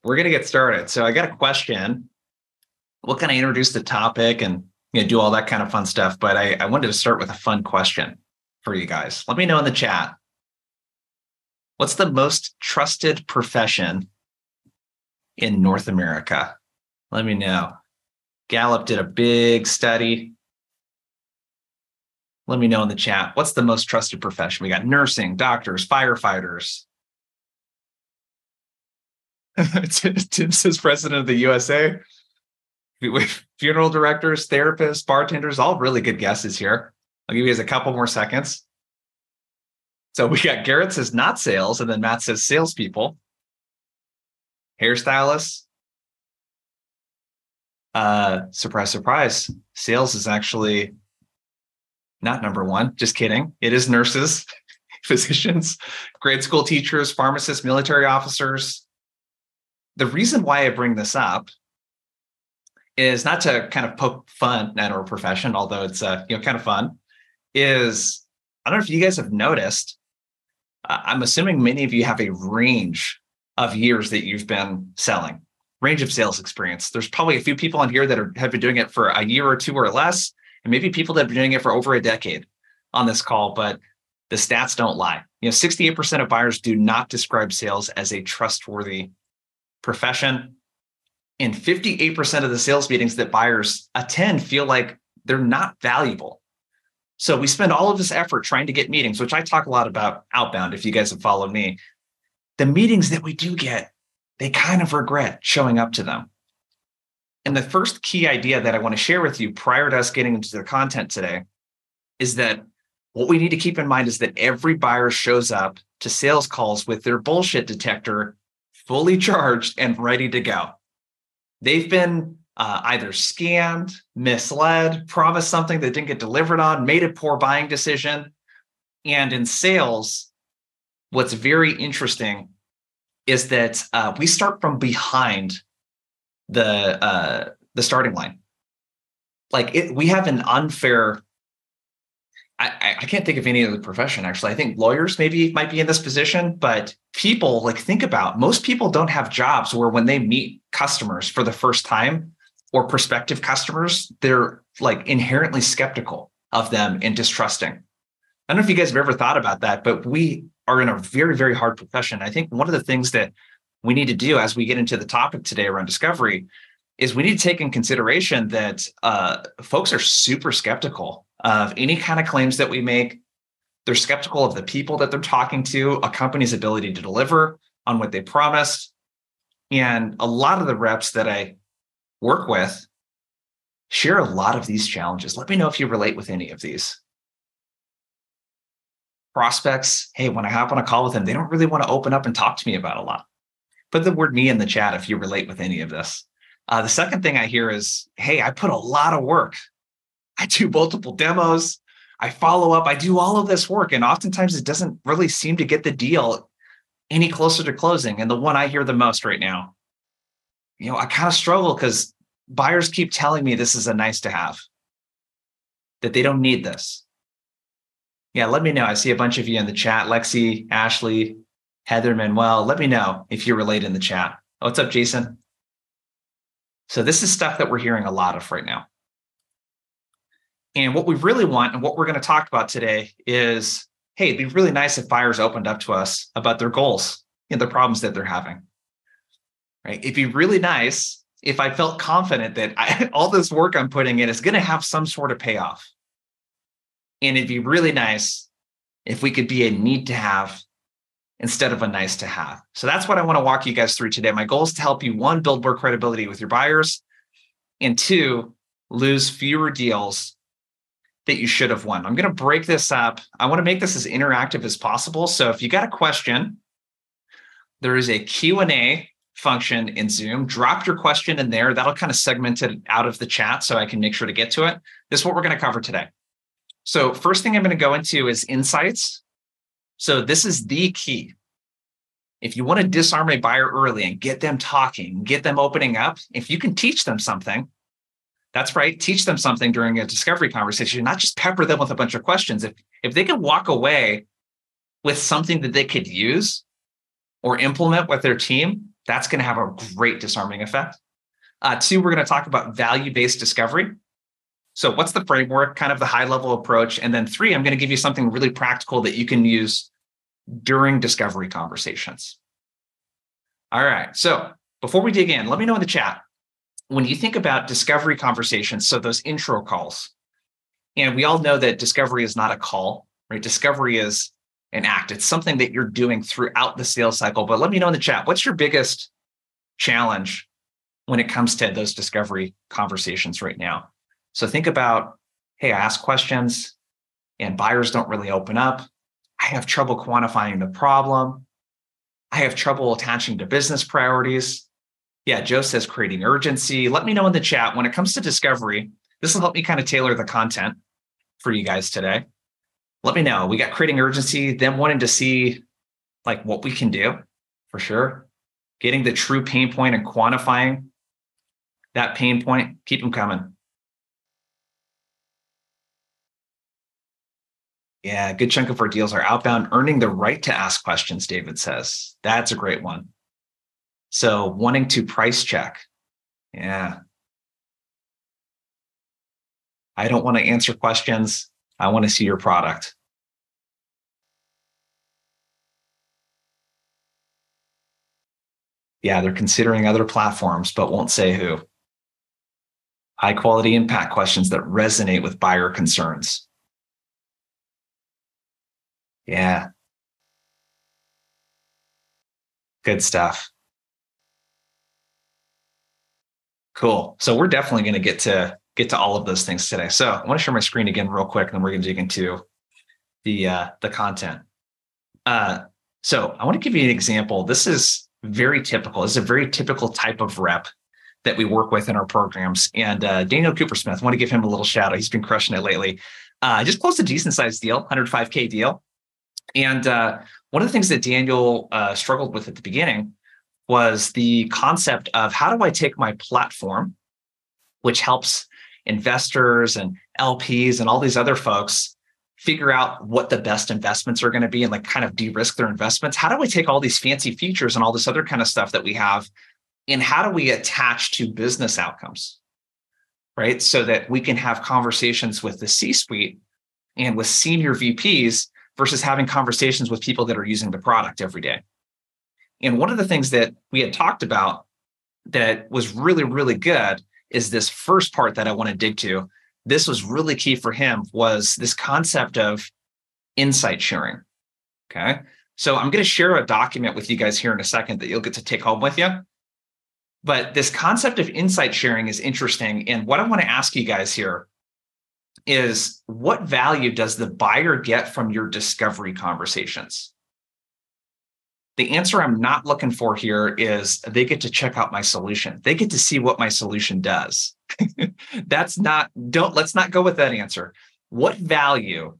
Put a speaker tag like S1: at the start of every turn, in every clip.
S1: We're going to get started. So I got a question. We'll kind of introduce the topic and do all that kind of fun stuff. But I wanted to start with a fun question for you guys. Let me know in the chat. What's the most trusted profession in North America? Let me know. Gallup did a big study. Let me know in the chat. What's the most trusted profession? We got nursing, doctors, firefighters. Tim says president of the USA. Funeral directors, therapists, bartenders, all really good guesses here. I'll give you guys a couple more seconds. So we got Garrett says not sales, and then Matt says salespeople. Hairstylists. Surprise, surprise. Sales is actually not number one. Just kidding. It is nurses, physicians, grade school teachers, pharmacists, military officers. The reason why I bring this up is not to kind of poke fun at our profession, although it's kind of fun, is I don't know if you guys have noticed, I'm assuming many of you have a range of years that you've been selling, range of sales experience. There's probably a few people on here that have been doing it for a year or two or less, and maybe people that have been doing it for over a decade on this call, but the stats don't lie. 68% of buyers do not describe sales as a trustworthy profession. And 58% of the sales meetings that buyers attend feel like they're not valuable. So we spend all of this effort trying to get meetings, which I talk a lot about outbound, if you guys have followed me. The meetings that we do get, they kind of regret showing up to them. And the first key idea that I want to share with you prior to us getting into the content today is that what we need to keep in mind is that every buyer shows up to sales calls with their bullshit detector fully charged and ready to go. They've been either scammed, misled, promised something that didn't get delivered on, made a poor buying decision. And in sales, what's very interesting is that we start from behind the starting line. We have an unfair. I can't think of any other profession, actually. I think lawyers might be in this position, but people, think about, most people don't have jobs where when they meet customers for the first time or prospective customers, they're inherently skeptical of them and distrusting. I don't know if you guys have ever thought about that, but we are in a very, very hard profession. I think one of the things that we need to do as we get into the topic today around discovery is we need to take in consideration that folks are super skeptical of any kind of claims that we make. They're skeptical of the people that they're talking to, a company's ability to deliver on what they promised. And a lot of the reps that I work with share a lot of these challenges. Let me know if you relate with any of these. Prospects, hey, when I hop on a call with them, they don't really want to open up and talk to me about a lot. Put the word me in the chat if you relate with any of this. The second thing I hear is, hey, I put a lot of work. I do multiple demos. I follow up. I do all of this work. And oftentimes it doesn't really seem to get the deal any closer to closing. And the one I hear the most right now, I kind of struggle because buyers keep telling me this is a nice to have, that they don't need this. Yeah, let me know. I see a bunch of you in the chat. Lexi, Ashley, Heather, Manuel. Let me know if you relate in the chat. What's up, Jason? So this is stuff that we're hearing a lot of right now. And what we really want and what we're going to talk about today is, hey, it'd be really nice if buyers opened up to us about their goals and the problems that they're having. Right? It'd be really nice if I felt confident that all this work I'm putting in is going to have some sort of payoff. And it'd be really nice if we could be a need to have instead of a nice to have. So that's what I want to walk you guys through today. My goal is to help you, one, build more credibility with your buyers, and two, lose fewer deals that you should have won. I'm going to break this up. I want to make this as interactive as possible. So if you got a question, there is a Q&A function in Zoom. Drop your question in there. That'll kind of segment it out of the chat so I can make sure to get to it. This is what we're going to cover today. So first thing I'm going to go into is insights. So this is the key. If you want to disarm a buyer early and get them talking, get them opening up, if you can teach them something, that's right, teach them something during a discovery conversation, not just pepper them with a bunch of questions. If they can walk away with something that they could use or implement with their team, That's going to have a great disarming effect. Two, we're going to talk about value-based discovery. So what's the framework, kind of the high-level approach? And then three, I'm going to give you something really practical that you can use during discovery conversations. All right. So before we dig in, let me know in the chat, when you think about discovery conversations, so those intro calls, and we all know that discovery is not a call, right? Discovery is an act. It's something that you're doing throughout the sales cycle. But let me know in the chat, what's your biggest challenge when it comes to those discovery conversations right now? So think about, hey, I ask questions and buyers don't really open up. I have trouble quantifying the problem. I have trouble attaching to business priorities. Yeah, Joe says creating urgency. Let me know in the chat when it comes to discovery. This will help me kind of tailor the content for you guys today. Let me know. We got creating urgency, them wanting to see like what we can do for sure. Getting the true pain point and quantifying that pain point. Keep them coming. Yeah, a good chunk of our deals are outbound, earning the right to ask questions, David says. That's a great one. So wanting to price check. Yeah. I don't want to answer questions. I want to see your product. Yeah, they're considering other platforms, but won't say who. High quality impact questions that resonate with buyer concerns. Yeah. Good stuff. Cool. So we're definitely going to get to all of those things today. So I want to share my screen again real quick, and then we're going to dig into the content. So I want to give you an example. This is very typical. This is a very typical type of rep that we work with in our programs. And Daniel Coopersmith, I want to give him a little shout out. He's been crushing it lately. Just closed a decent sized deal, $105K deal. And one of the things that Daniel struggled with at the beginning was the concept of how do I take my platform, which helps investors and LPs and all these other folks figure out what the best investments are going to be and like kind of de-risk their investments. How do I take all these fancy features and all this other kind of stuff that we have, and how do we attach to business outcomes, right? So that we can have conversations with the C-suite and with senior VPs versus having conversations with people that are using the product every day. And one of the things that we had talked about that was really, really good is this first part that I want to dig to. This was really key for him, was this concept of insight sharing. Okay. So I'm going to share a document with you guys here in a second that you'll get to take home with you. But this concept of insight sharing is interesting. And what I want to ask you guys here is, what value does the buyer get from your discovery conversations? The answer I'm not looking for here is they get to check out my solution. They get to see what my solution does. Let's not go with that answer. What value?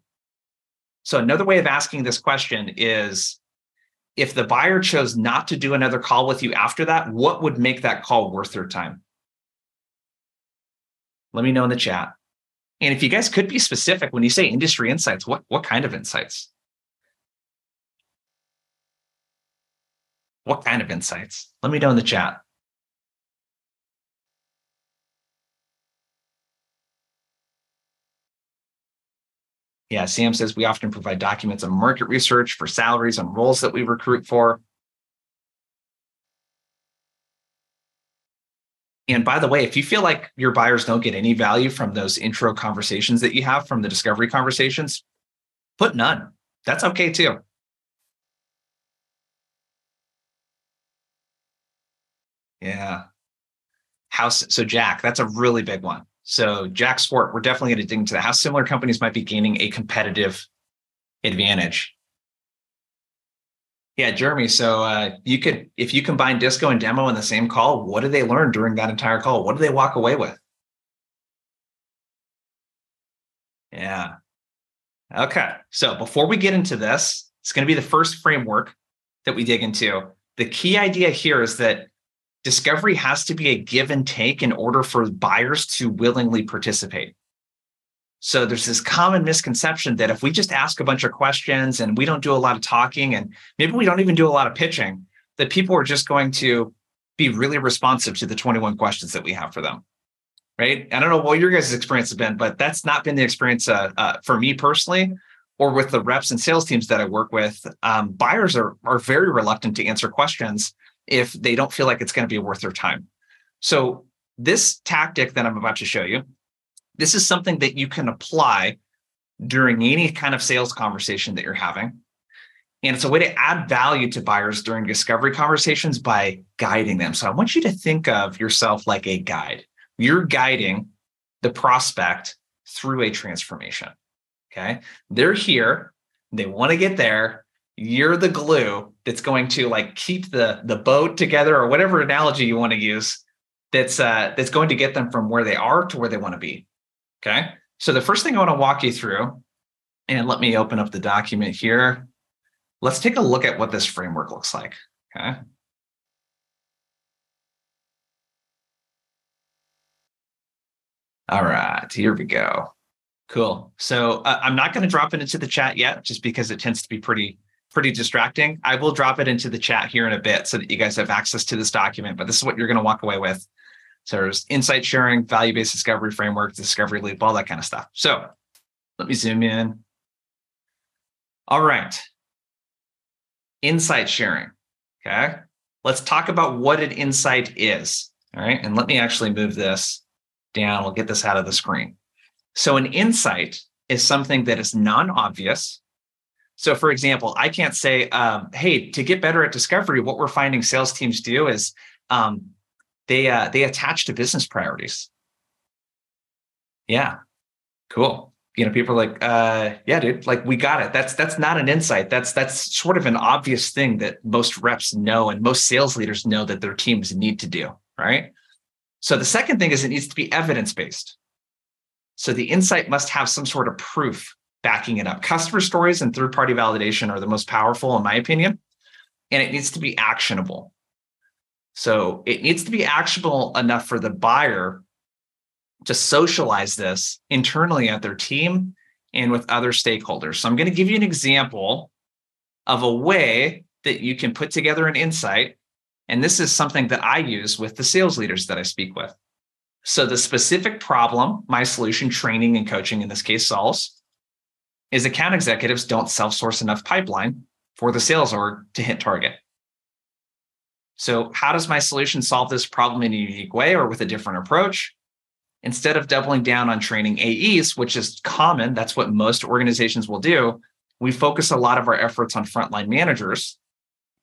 S1: So another way of asking this question is, if the buyer chose not to do another call with you after that, what would make that call worth their time? Let me know in the chat. And if you guys could be specific, when you say industry insights, what kind of insights? What kind of insights? Let me know in the chat. Yeah, Sam says we often provide documents on market research for salaries and roles that we recruit for. And by the way, if you feel like your buyers don't get any value from those intro conversations that you have from the discovery conversations, put none. That's okay too. Yeah. So Jack, that's a really big one. So Jack Swart, we're definitely going to dig into that. How similar companies might be gaining a competitive advantage. Yeah, Jeremy. So if you combine disco and demo in the same call, what do they learn during that entire call? What do they walk away with? Yeah. Okay. So before we get into this, it's going to be the first framework that we dig into. The key idea here is that discovery has to be a give and take in order for buyers to willingly participate. So there's this common misconception that if we just ask a bunch of questions and we don't do a lot of talking, and maybe we don't even do a lot of pitching, that people are just going to be really responsive to the 21 questions that we have for them, right? I don't know what your guys' experience has been, but that's not been the experience for me personally, or with the reps and sales teams that I work with. Buyers are very reluctant to answer questions if they don't feel like it's going to be worth their time. So this tactic that I'm about to show you, this is something that you can apply during any kind of sales conversation that you're having. And it's a way to add value to buyers during discovery conversations by guiding them. So I want you to think of yourself like a guide. You're guiding the prospect through a transformation. Okay. They're here. They want to get there. You're the glue that's going to like keep the boat together, or whatever analogy you want to use, that's going to get them from where they are to where they want to be. Okay. So the first thing I want to walk you through, and let me open up the document here. Let's take a look at what this framework looks like. Okay. All right, here we go. Cool. So I'm not going to drop it into the chat yet, just because it tends to be pretty distracting. I will drop it into the chat here in a bit so that you guys have access to this document, but this is what you're going to walk away with. So there's insight sharing, value-based discovery framework, discovery loop, all that kind of stuff. So let me zoom in. All right. Insight sharing. Okay. Let's talk about what an insight is. All right. And let me actually move this down. We'll get this out of the screen. So an insight is something that is non-obvious. So for example, I can't say, hey, to get better at discovery, what we're finding sales teams do is they attach to business priorities. Yeah, cool. People are like, yeah, dude, like we got it. That's not an insight. That's sort of an obvious thing that most reps know and most sales leaders know that their teams need to do, right? So the second thing is it needs to be evidence-based. So the insight must have some sort of proof backing it up. Customer stories and third-party validation are the most powerful, in my opinion, and it needs to be actionable. So it needs to be actionable enough for the buyer to socialize this internally at their team and with other stakeholders. So I'm going to give you an example of a way that you can put together an insight. And this is something that I use with the sales leaders that I speak with. So the specific problem my solution training and coaching in this case solves is account executives don't self-source enough pipeline for the sales org to hit target. So how does my solution solve this problem in a unique way or with a different approach? Instead of doubling down on training AEs, which is common, that's what most organizations will do, we focus a lot of our efforts on frontline managers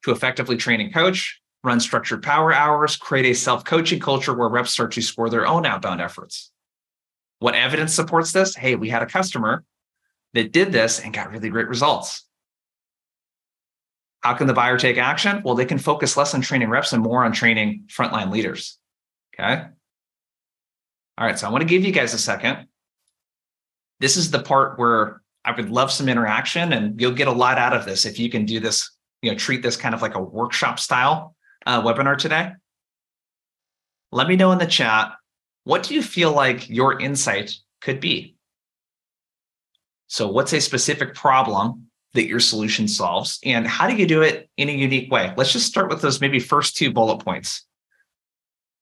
S1: to effectively train and coach, run structured power hours, create a self-coaching culture where reps start to score their own outbound efforts. What evidence supports this? Hey, we had a customer that did this and got really great results. How can the buyer take action? Well, they can focus less on training reps and more on training frontline leaders. Okay. All right, so I want to give you guys a second. This is the part where I would love some interaction, and you'll get a lot out of this if you can do this, treat this kind of like a workshop style webinar today. Let me know in the chat, what do you feel like your insight could be? So what's a specific problem that your solution solves, and how do you do it in a unique way? Let's just start with those maybe first two bullet points.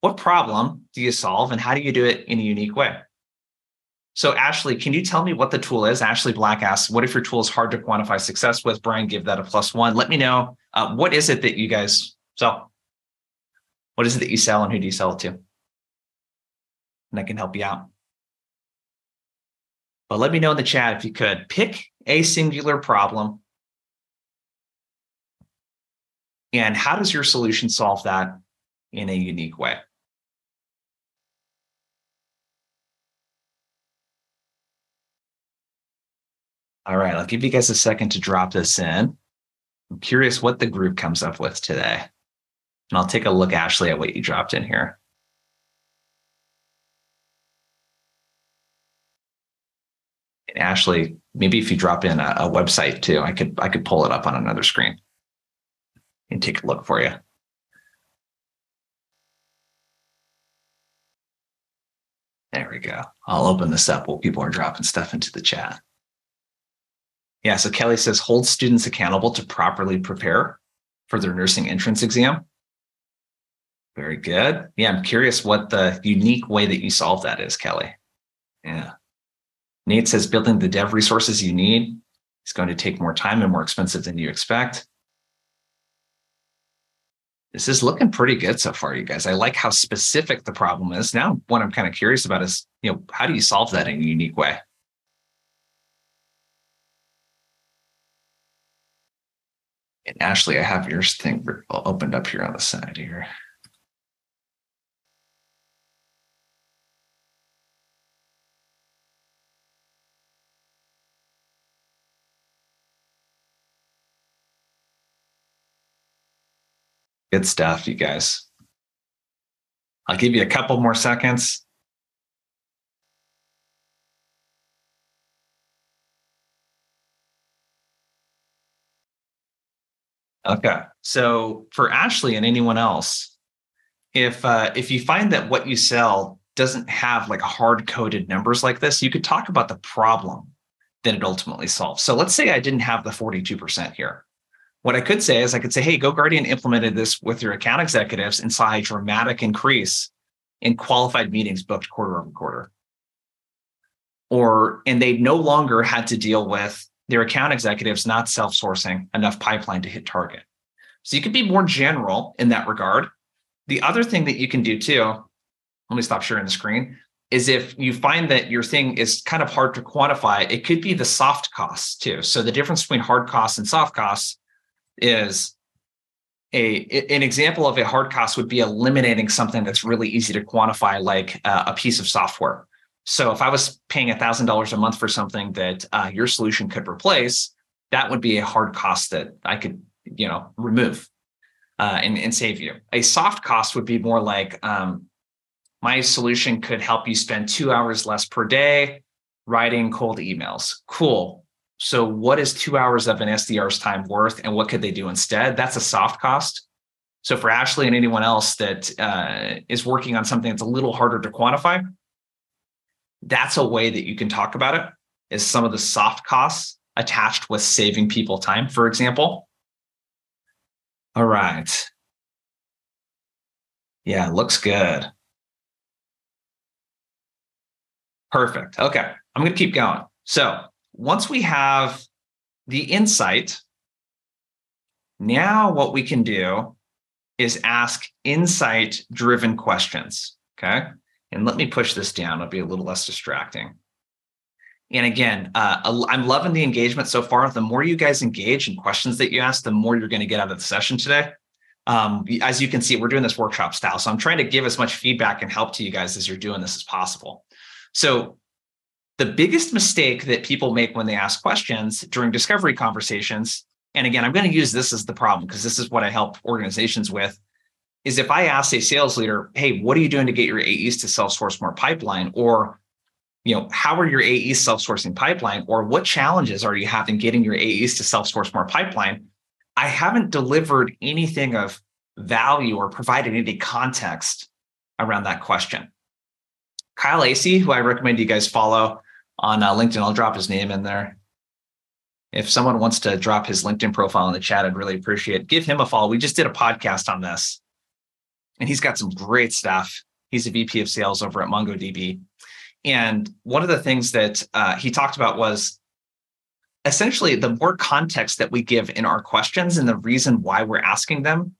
S1: What problem do you solve, and how do you do it in a unique way? So Ashley, can you tell me what the tool is? Ashley Black asks, what if your tool is hard to quantify success with? Brian, give that a +1. Let me know, what is it that you guys sell? What is it that you sell, and who do you sell it to? And I can help you out. But let me know in the chat if you could. Pick a singular problem. And how does your solution solve that in a unique way? All right, I'll give you guys a second to drop this in. I'm curious what the group comes up with today. And I'll take a look, Ashley, at what you dropped in here. And Ashley, maybe if you drop in a website too, I could pull it up on another screen and take a look for you. There we go. I'll open this up while people are dropping stuff into the chat. Yeah, so Kelly says, hold students accountable to properly prepare for their nursing entrance exam. Very good. Yeah, I'm curious what the unique way that you solve that is, Kelly. Yeah. Nate says building the dev resources you need is going to take more time and more expensive than you expect. This is looking pretty good so far, you guys. I like how specific the problem is. Now, what I'm kind of curious about is, how do you solve that in a unique way? And Ashley, I have yours thing opened up here on the side here. Good stuff, you guys. I'll give you a couple more seconds. Okay. So for Ashley and anyone else, if you find that what you sell doesn't have like hard-coded numbers like this, you could talk about the problem that it ultimately solves. So let's say I didn't have the 42% here. What I could say is I could say, hey, GoGuardian implemented this with your account executives and saw a dramatic increase in qualified meetings booked quarter over quarter. And they no longer had to deal with their account executives not self-sourcing enough pipeline to hit target. So you could be more general in that regard. The other thing that you can do too, let me stop sharing the screen, is if you find that your thing is kind of hard to quantify, it could be the soft costs too. So the difference between hard costs and soft costs is an example of a hard cost would be eliminating something that's really easy to quantify, like a piece of software. So if I was paying $1,000 a month for something that your solution could replace, that would be a hard cost that I could, remove and save you. A soft cost would be more like my solution could help you spend 2 hours less per day writing cold emails. Cool. So what is 2 hours of an SDR's time worth and what could they do instead? That's a soft cost. So for Ashley and anyone else that is working on something that's a little harder to quantify, that's a way that you can talk about it, is some of the soft costs attached with saving people time, for example. All right. Yeah, looks good. Perfect. Okay, I'm going to keep going. So once we have the insight, now what we can do is ask insight-driven questions, okay? And let me push this down. It'll be a little less distracting. And again, I'm loving the engagement so far. The more you guys engage in questions that you ask, the more you're going to get out of the session today. As you can see, we're doing this workshop style. So I'm trying to give as much feedback and help to you guys as you're doing this as possible. So the biggest mistake that people make when they ask questions during discovery conversations, and again, I'm going to use this as the problem because this is what I help organizations with, is if I ask a sales leader, hey, what are you doing to get your AEs to self-source more pipeline? Or, how are your AEs self-sourcing pipeline? Or what challenges are you having getting your AEs to self-source more pipeline? I haven't delivered anything of value or provided any context around that question. Kyle Acey, who I recommend you guys follow on LinkedIn, I'll drop his name in there. If someone wants to drop his LinkedIn profile in the chat, I'd really appreciate it. Give him a follow. We just did a podcast on this, and he's got some great stuff. He's a VP of sales over at MongoDB. And one of the things that he talked about was essentially the more context that we give in our questions and the reason why we're asking them,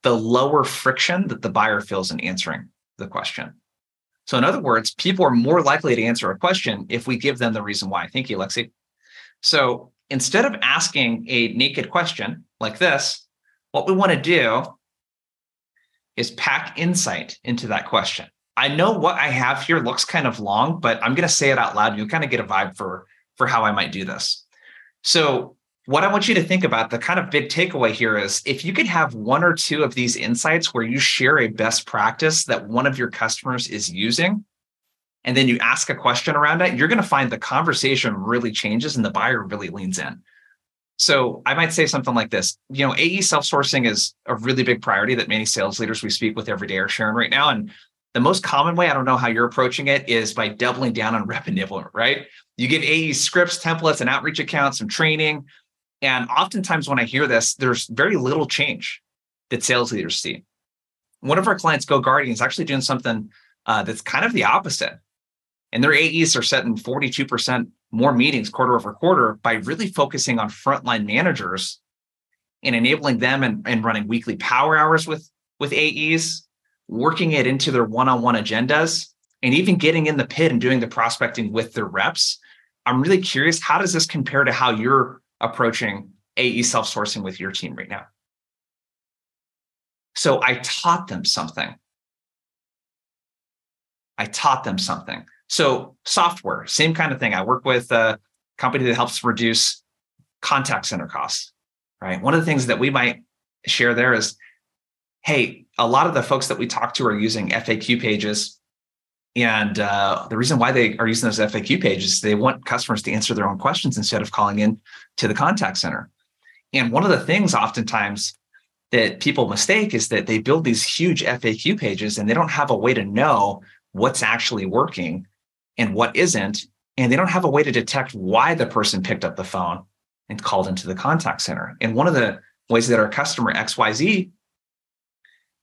S1: the lower friction that the buyer feels in answering the question. So in other words, people are more likely to answer a question if we give them the reason why. Thank you, Lexi. So instead of asking a naked question like this, what we want to do is pack insight into that question. I know what I have here looks kind of long, but I'm going to say it out loud. You'll kind of get a vibe for how I might do this. So what I want you to think about, the kind of big takeaway here is if you could have one or two of these insights where you share a best practice that one of your customers is using, and then you ask a question around it, you're going to find the conversation really changes and the buyer really leans in. So I might say something like this, AE self-sourcing is a really big priority that many sales leaders we speak with every day are sharing right now. And the most common way, I don't know how you're approaching it, is by doubling down on rep enablement, right? You give AE scripts, templates, and outreach accounts, some training. And oftentimes when I hear this, there's very little change that sales leaders see. One of our clients, Go Guardian, is actually doing something that's kind of the opposite. And their AEs are setting 42% more meetings quarter over quarter by really focusing on frontline managers and enabling them and running weekly power hours with AEs, working it into their one-on-one agendas, and even getting in the pit and doing the prospecting with their reps. I'm really curious, how does this compare to how you're approaching AE self-sourcing with your team right now? So I taught them something. So software, same kind of thing. I work with a company that helps reduce contact center costs, right? One of the things that we might share there is, hey, a lot of the folks that we talk to are using FAQ pages. And the reason why they are using those FAQ pages is they want customers to answer their own questions instead of calling in to the contact center. And one of the things oftentimes that people mistake is that they build these huge FAQ pages and they don't have a way to know what's actually working and what isn't. And they don't have a way to detect why the person picked up the phone and called into the contact center. And one of the ways that our customer XYZ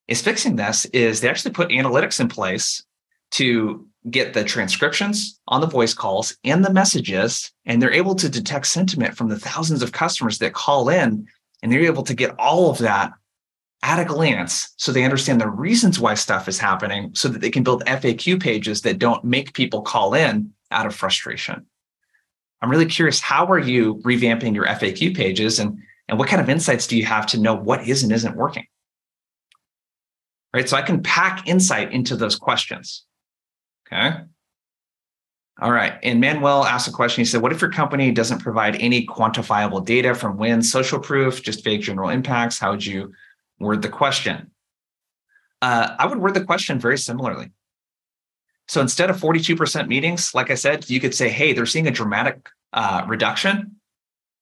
S1: is fixing this is they actually put analytics in place to get the transcriptions on the voice calls and the messages, and they're able to detect sentiment from the thousands of customers that call in, and they're able to get all of that at a glance so they understand the reasons why stuff is happening so that they can build FAQ pages that don't make people call in out of frustration. I'm really curious, how are you revamping your FAQ pages, and what kind of insights do you have to know what is and isn't working? Right, so I can pack insight into those questions. Okay. All right. And Manuel asked a question. He said, what if your company doesn't provide any quantifiable data from wins, social proof, just vague general impacts? How would you word the question? I would word the question very similarly. So instead of 42% meetings, like I said, you could say, hey, they're seeing a dramatic reduction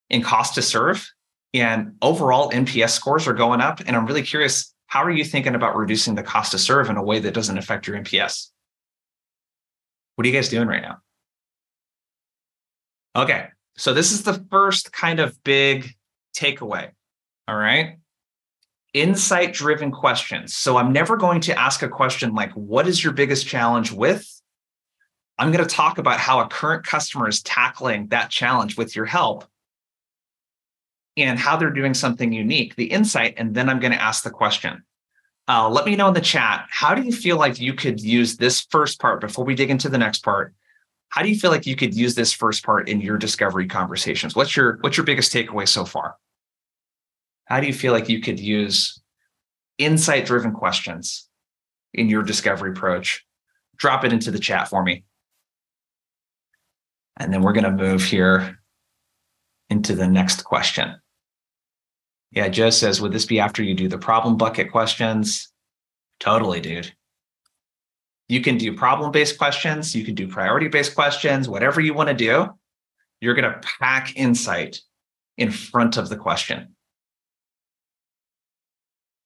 S1: in cost to serve, and overall NPS scores are going up. And I'm really curious, how are you thinking about reducing the cost to serve in a way that doesn't affect your NPS? What are you guys doing right now? Okay, so this is the first kind of big takeaway, all right? Insight-driven questions. So I'm never going to ask a question like, what is your biggest challenge with? I'm going to talk about how a current customer is tackling that challenge with your help and how they're doing something unique, the insight, and then I'm going to ask the question. Let me know in the chat, how do you feel like you could use this first part before we dig into the next part? How do you feel like you could use this first part in your discovery conversations? What's your biggest takeaway so far? How do you feel like you could use insight-driven questions in your discovery approach? Drop it into the chat for me. And then we're going to move here into the next question. Yeah, Joe says, would this be after you do the problem bucket questions? Totally, dude. You can do problem-based questions. You can do priority-based questions, whatever you want to do. You're going to pack insight in front of the question.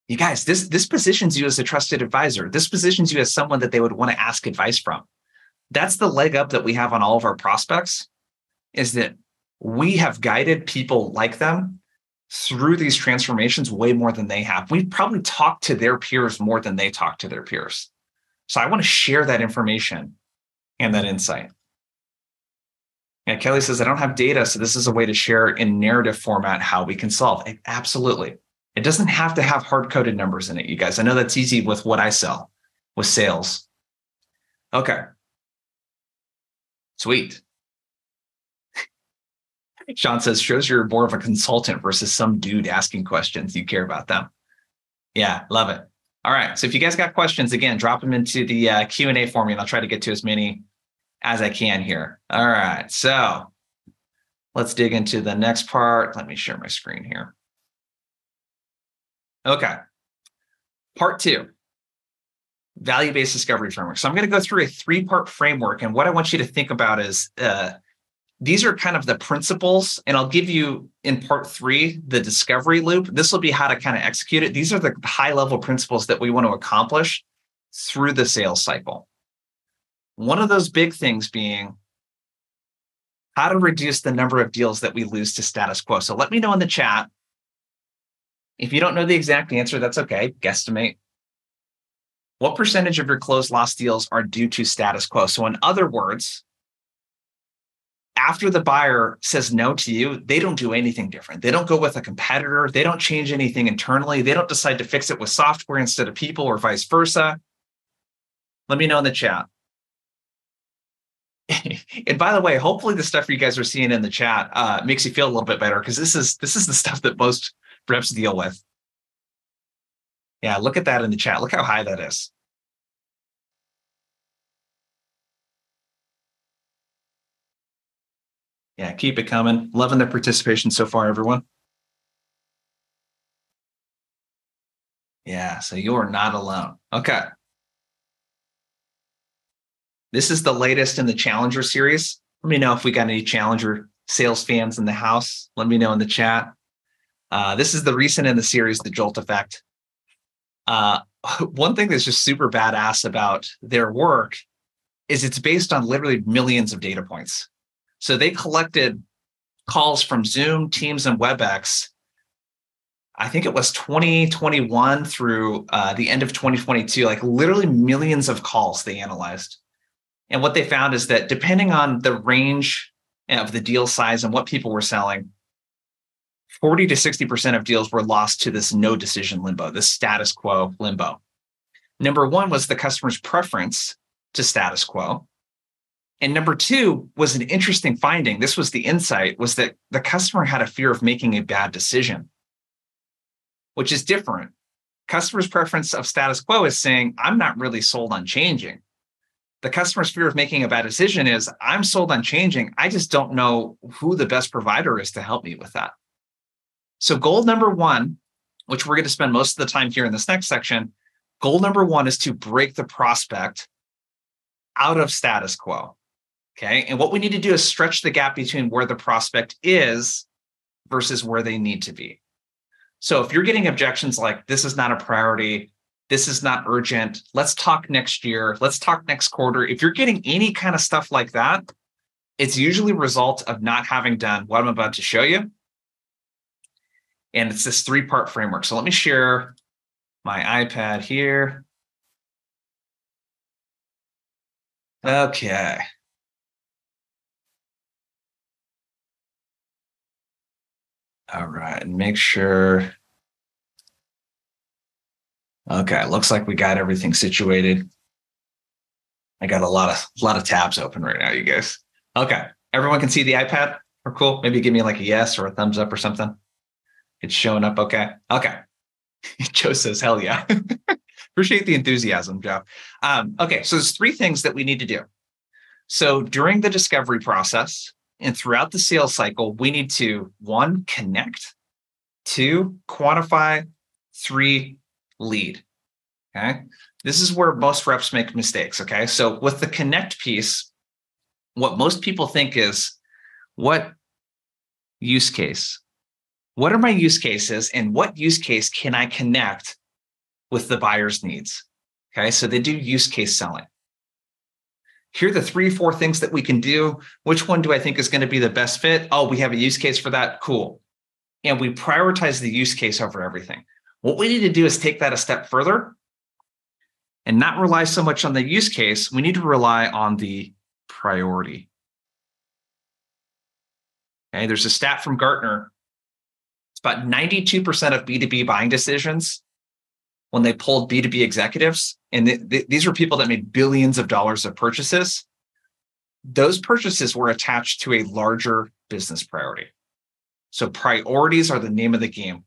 S1: You guys, this positions you as a trusted advisor. This positions you as someone that they would want to ask advice from. That's the leg up that we have on all of our prospects, is that we have guided people like them through these transformations way more than they have. We've probably talked to their peers more than they talk to their peers. So I want to share that information and that insight. Yeah, Kelly says, I don't have data, so this is a way to share in narrative format how we can solve. Absolutely. It doesn't have to have hard-coded numbers in it, you guys. I know that's easy with what I sell, with sales. Okay. Sweet. Sean says, shows you're more of a consultant versus some dude asking questions. You care about them. Yeah, love it. All right. So if you guys got questions, again, drop them into the Q&A for me, and I'll try to get to as many as I can here. All right. So let's dig into the next part. Let me share my screen here. Okay. Part 2, value-based discovery framework. So I'm going to go through a 3-part framework. And what I want you to think about is these are kind of the principles, and I'll give you in part 3, the discovery loop. This will be how to kind of execute it. These are the high-level principles that we want to accomplish through the sales cycle. One of those big things being how to reduce the number of deals that we lose to status quo. So let me know in the chat. If you don't know the exact answer, that's okay. Guesstimate. What percentage of your closed lost deals are due to status quo? So in other words, after the buyer says no to you, they don't do anything different. They don't go with a competitor. They don't change anything internally. They don't decide to fix it with software instead of people or vice versa. Let me know in the chat. And by the way, hopefully the stuff you guys are seeing in the chat makes you feel a little bit better, because this is the stuff that most reps deal with. Yeah, look at that in the chat. Look how high that is. Yeah, keep it coming. Loving the participation so far, everyone. Yeah, so you are not alone. Okay. This is the latest in the Challenger series. Let me know if we got any Challenger sales fans in the house. Let me know in the chat. This is the recent in the series, the Jolt Effect. One thing that's just super badass about their work is it's based on literally millions of data points. So they collected calls from Zoom, Teams, and WebEx. I think it was 2021 through the end of 2022, like literally millions of calls they analyzed. And what they found is that depending on the range of the deal size and what people were selling, 40 to 60% of deals were lost to this no decision limbo, this status quo limbo. Number one was the customer's preference to status quo. And number two was an interesting finding. This was the insight, was that the customer had a fear of making a bad decision, which is different. Customer's preference of status quo is saying, I'm not really sold on changing. The customer's fear of making a bad decision is, I'm sold on changing. I just don't know who the best provider is to help me with that. So goal number one, which we're going to spend most of the time here in this next section, goal number one is to break the prospect out of status quo. Okay. And what we need to do is stretch the gap between where the prospect is versus where they need to be. So if you're getting objections like, this is not a priority, this is not urgent, let's talk next year, let's talk next quarter. If you're getting any kind of stuff like that, it's usually a result of not having done what I'm about to show you. And it's this three-part framework. So let me share my iPad here. Okay. All right, and make sure. Okay, looks like we got everything situated. I got a lot of tabs open right now, you guys. Okay, everyone can see the iPad? Or cool, maybe give me like a yes or a thumbs up or something. It's showing up okay? Okay. Joe says, hell yeah. Appreciate the enthusiasm, Joe. Okay, so there's three things that we need to do. So during the discovery process and throughout the sales cycle, we need to, one, connect, two, quantify, three, lead. Okay. This is where most reps make mistakes. Okay. So with the connect piece, what most people think is, what use case? What are my use cases, and what use case can I connect with the buyer's needs? Okay. So they do use case selling. Here are the 3-4 things that we can do. Which one do I think is going to be the best fit? Oh, we have a use case for that. Cool. And we prioritize the use case over everything. What we need to do is take that a step further and not rely so much on the use case. We need to rely on the priority. Okay, there's a stat from Gartner. It's about 92% of B2B buying decisions, when they polled B2B executives, and these were people that made billions of dollars of purchases, those purchases were attached to a larger business priority. So priorities are the name of the game.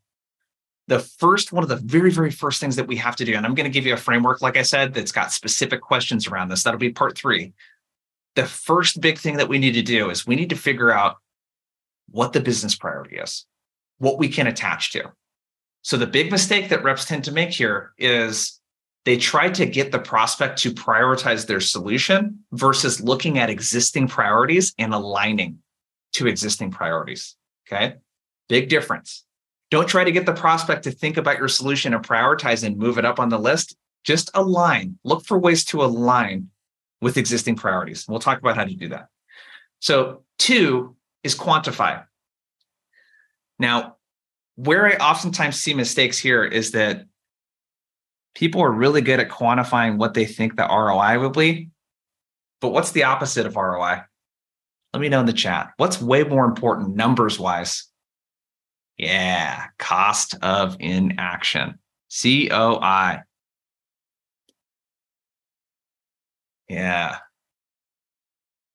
S1: One of the very, very first things that we have to do, and I'm going to give you a framework, like I said, that's got specific questions around this. That'll be part 3. The first big thing that we need to do is we need to figure out what the business priority is, what we can attach to. So the big mistake that reps tend to make here is they try to get the prospect to prioritize their solution versus looking at existing priorities and aligning to existing priorities. Okay. Big difference. Don't try to get the prospect to think about your solution and prioritize and move it up on the list. Just align. Look for ways to align with existing priorities. We'll talk about how to do that. So 2 is quantify. Now, where I oftentimes see mistakes here is that People are really good at quantifying what they think the ROI will be. But what's the opposite of ROI? Let me know in the chat. What's way more important numbers-wise? Yeah, cost of inaction. COI. Yeah.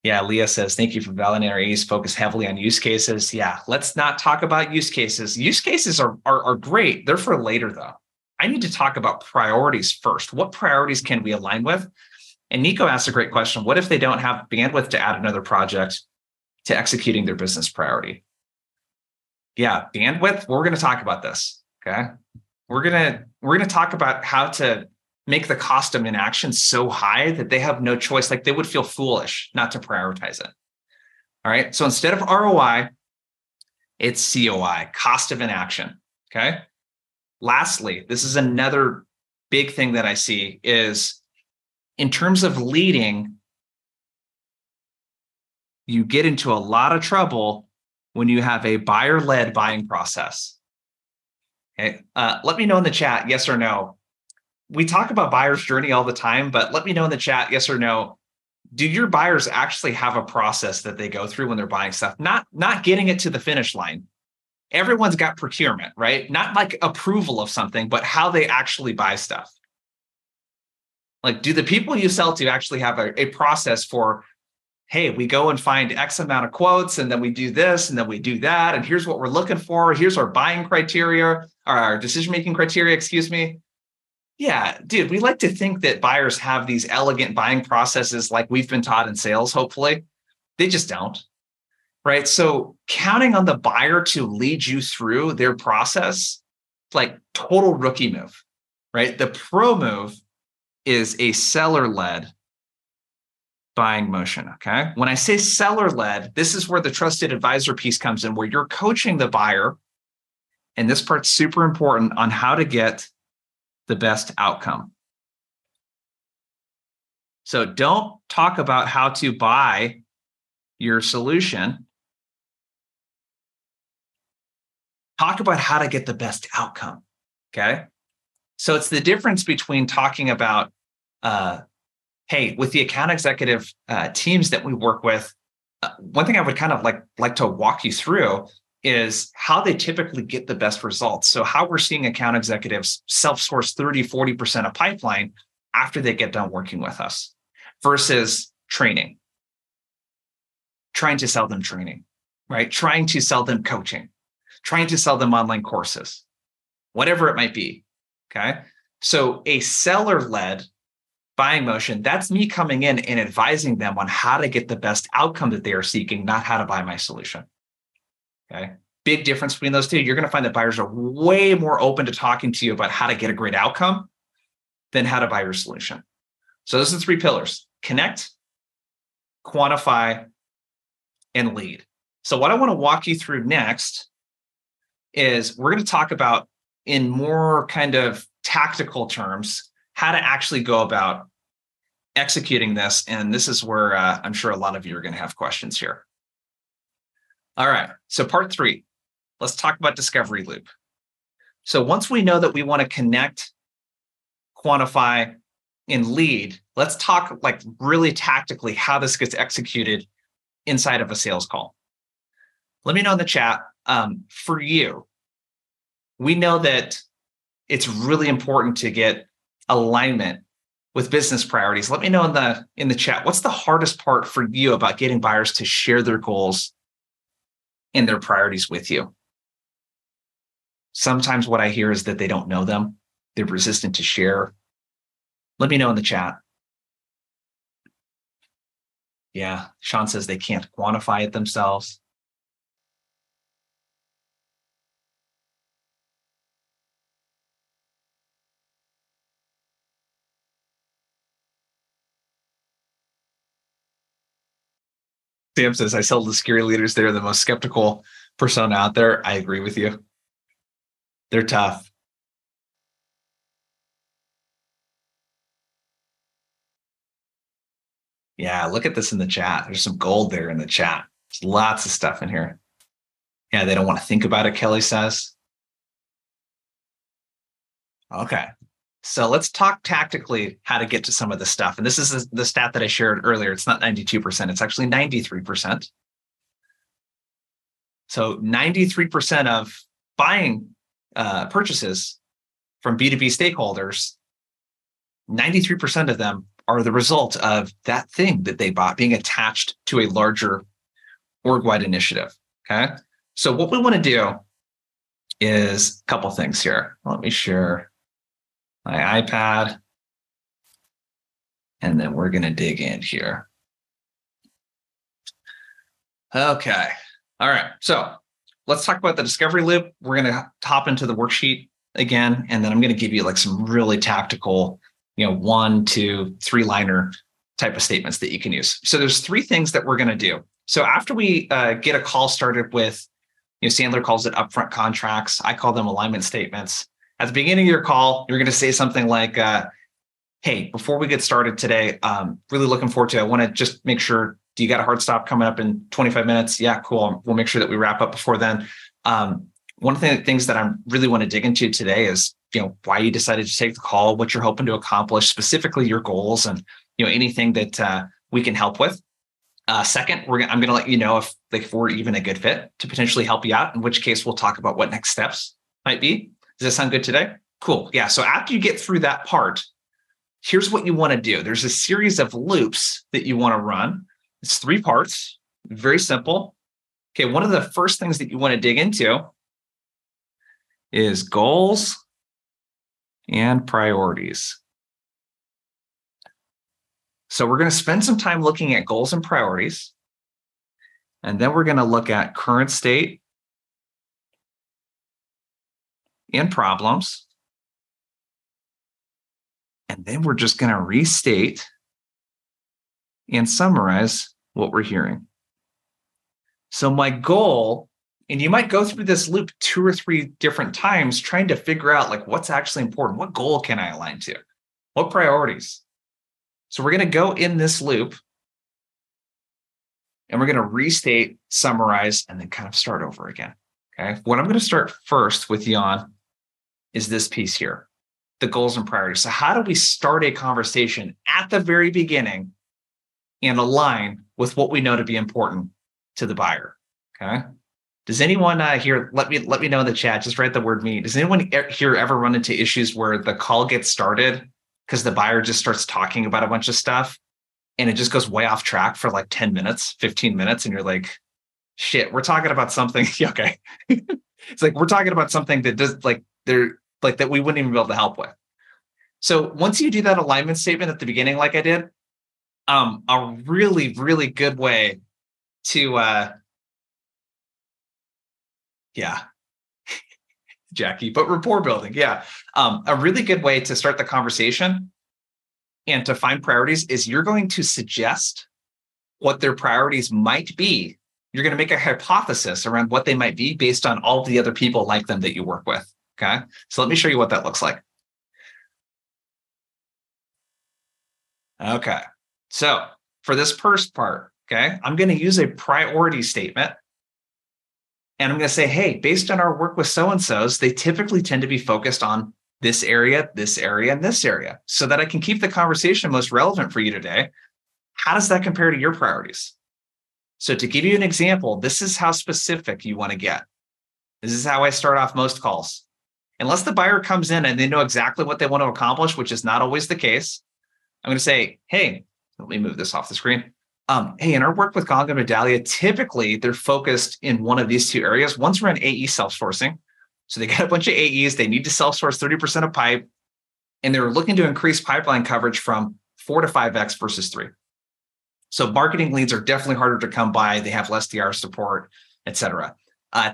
S1: Yeah, Leah says, thank you for validating our A's focus heavily on use cases. Yeah, let's not talk about use cases. Use cases are great. They're for later, though. I need to talk about priorities first. What priorities can we align with? And Nico asked a great question. What if they don't have bandwidth to add another project to executing their business priority? Yeah, bandwidth. We're going to talk about this. Okay. We're gonna talk about how to make the cost of inaction so high that they have no choice. Like they would feel foolish not to prioritize it. All right. So instead of ROI, it's COI, cost of inaction. Okay. Lastly, this is another big thing that I see is in terms of leading, you get into a lot of trouble when you have a buyer-led buying process. Okay. Let me know in the chat, yes or no. We talk about buyer's journey all the time, but let me know in the chat, yes or no. Do your buyers actually have a process that they go through when they're buying stuff? Not getting it to the finish line. Everyone's got procurement, right? Not like approval of something, but how they actually buy stuff. Like, do the people you sell to actually have a process for, hey, we go and find X amount of quotes, and then we do this, and then we do that, and here's what we're looking for. Here's our buying criteria, or our decision-making criteria, excuse me. Yeah, dude, we like to think that buyers have these elegant buying processes like we've been taught in sales, hopefully. They just don't, right? So counting on the buyer to lead you through their process, like total rookie move, right? The pro move is a seller-led buying motion, okay? When I say seller-led, this is where the trusted advisor piece comes in, where you're coaching the buyer, and this part's super important on how to get the best outcome. So don't talk about how to buy your solution. Talk about how to get the best outcome, okay? So it's the difference between talking about, hey, with the account executive teams that we work with, one thing I would kind of like to walk you through is how they typically get the best results. So how we're seeing account executives self-source 30, 40% of pipeline after they get done working with us versus training, trying to sell them training, right? Trying to sell them coaching, trying to sell them online courses, whatever it might be, okay? So a seller-led buying motion, that's me coming in and advising them on how to get the best outcome that they are seeking, not how to buy my solution. Okay. Big difference between those two. You're going to find that buyers are way more open to talking to you about how to get a great outcome than how to buy your solution. So those are the three pillars: connect, quantify, and lead. So what I want to walk you through next is we're going to talk about, in more kind of tactical terms, how to actually go about executing this. And this is where I'm sure a lot of you are going to have questions here. All right, so part 3, let's talk about discovery loop. So once we know that we want to connect, quantify, and lead, let's talk like really tactically how this gets executed inside of a sales call. Let me know in the chat. For you, we know that it's really important to get alignment with business priorities. Let me know in the chat, what's the hardest part for you about getting buyers to share their goals and their priorities with you? Sometimes what I hear is that they don't know them. They're resistant to share. Let me know in the chat. Yeah, Sean says they can't quantify it themselves. Sam says, I sell to scary leaders. They're the most skeptical persona out there. I agree with you. They're tough. Yeah, look at this in the chat. There's some gold there in the chat. There's lots of stuff in here. Yeah, they don't want to think about it, Kelly says. Okay. So let's talk tactically how to get to some of the stuff. And this is the stat that I shared earlier. It's not 92%, it's actually 93%. So 93% of buying purchases from B2B stakeholders, 93% of them are the result of that thing that they bought being attached to a larger org-wide initiative. Okay. So what we want to do is a couple things here. Let me share my iPad, and then we're going to dig in here. Okay. All right. So let's talk about the discovery loop. We're going to hop into the worksheet again, and then I'm going to give you like some really tactical, 1, 2, 3-liner type of statements that you can use. So there's 3 things that we're going to do. So after we get a call started with, Sandler calls it upfront contracts. I call them alignment statements. At the beginning of your call, you're going to say something like, hey, before we get started today, really looking forward to it. I want to just make sure, do you got a hard stop coming up in 25 minutes? Yeah, cool. We'll make sure that we wrap up before then. One of the things that I really want to dig into today is, why you decided to take the call, what you're hoping to accomplish, specifically your goals, and, anything that we can help with. Second, I'm going to let you know if we're even a good fit to potentially help you out, in which case we'll talk about what next steps might be. Does that sound good today? Cool. Yeah. So after you get through that part, here's what you want to do. There's a series of loops that you want to run. It's 3 parts, very simple. Okay. One of the first things that you want to dig into is goals and priorities. So we're going to spend some time looking at goals and priorities, and then we're going to look at current state and problems. And then we're just going to restate and summarize what we're hearing. So my goal, and you might go through this loop 2 or 3 different times trying to figure out like what's actually important. What goal can I align to? What priorities? So we're going to go in this loop, and we're going to restate, summarize, and then kind of start over again. Okay. What I'm going to start first with you on is this piece here, the goals and priorities. So how do we start a conversation at the very beginning and align with what we know to be important to the buyer? Okay. Does anyone here, let me know in the chat, just write the word me. Does anyone here ever run into issues where the call gets started because the buyer just starts talking about a bunch of stuff and it just goes way off track for like 10 minutes, 15 minutes. And you're like, shit, we're talking about something. Okay. It's like, we're talking about something that does that we wouldn't even be able to help with. So once you do that alignment statement at the beginning, like I did, a really, really good way to, Jackie, but rapport building. Yeah. A really good way to start the conversation and to find priorities is you're going to suggest what their priorities might be. You're going to make a hypothesis around what they might be based on all of the other people like them that you work with. Okay. So let me show you what that looks like. Okay. So for this first part, okay, I'm going to use a priority statement. And I'm going to say, hey, based on our work with so-and-sos, they typically tend to be focused on this area, and this area, so that I can keep the conversation most relevant for you today. How does that compare to your priorities? So to give you an example, this is how specific you want to get. This is how I start off most calls. Unless the buyer comes in and they know exactly what they want to accomplish, which is not always the case, I'm going to say, hey, let me move this off the screen. Hey, in our work with Gong and Medallia, typically they're focused in one of these 2 areas. One's around AE self-sourcing. So they got a bunch of AEs. They need to self-source 30% of pipe. And they're looking to increase pipeline coverage from 4 to 5x versus 3. So marketing leads are definitely harder to come by. They have less DR support, et cetera.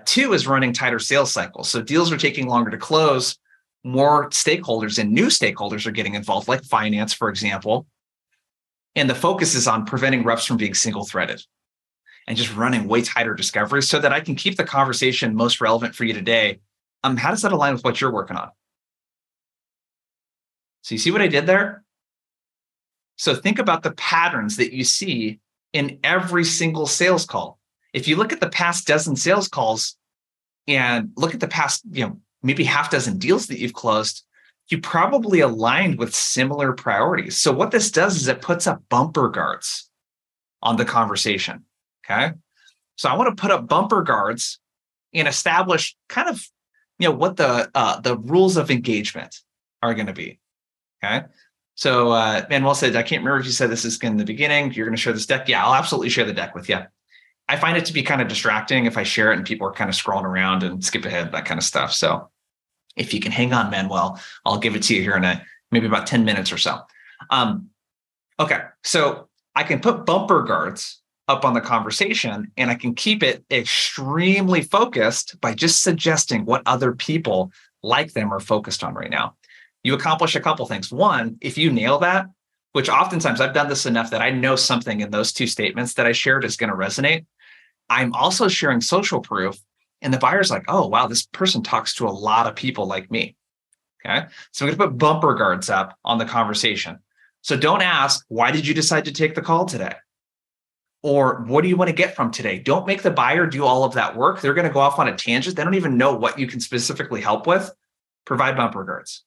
S1: 2 is running tighter sales cycles. So deals are taking longer to close. More stakeholders and new stakeholders are getting involved, like finance, for example. And the focus is on preventing reps from being single-threaded and just running way tighter discoveries so that I can keep the conversation most relevant for you today. How does that align with what you're working on? So you see what I did there? So think about the patterns that you see in every single sales call. If you look at the past dozen sales calls and look at the past, maybe half dozen deals that you've closed, you probably aligned with similar priorities. So what this does is it puts up bumper guards on the conversation. Okay. So I want to put up bumper guards and establish kind of, what the rules of engagement are going to be. Okay. So Manuel said, I can't remember if you said this is in the beginning. You're going to share this deck. Yeah, I'll absolutely share the deck with you. I find it to be kind of distracting if I share it and people are kind of scrolling around and skip ahead, that kind of stuff. So if you can hang on, Manuel, I'll give it to you here in maybe about 10 minutes or so. Okay, so I can put bumper guards up on the conversation and I can keep it extremely focused by just suggesting what other people like them are focused on right now. You accomplish a couple things. One, if you nail that, which oftentimes I've done this enough that I know something in those two statements that I shared is going to resonate. I'm also sharing social proof, and the buyer's like, oh, wow, this person talks to a lot of people like me. Okay. So I'm going to put bumper guards up on the conversation. So don't ask, why did you decide to take the call today? Or what do you want to get from today? Don't make the buyer do all of that work. They're going to go off on a tangent. They don't even know what you can specifically help with. Provide bumper guards.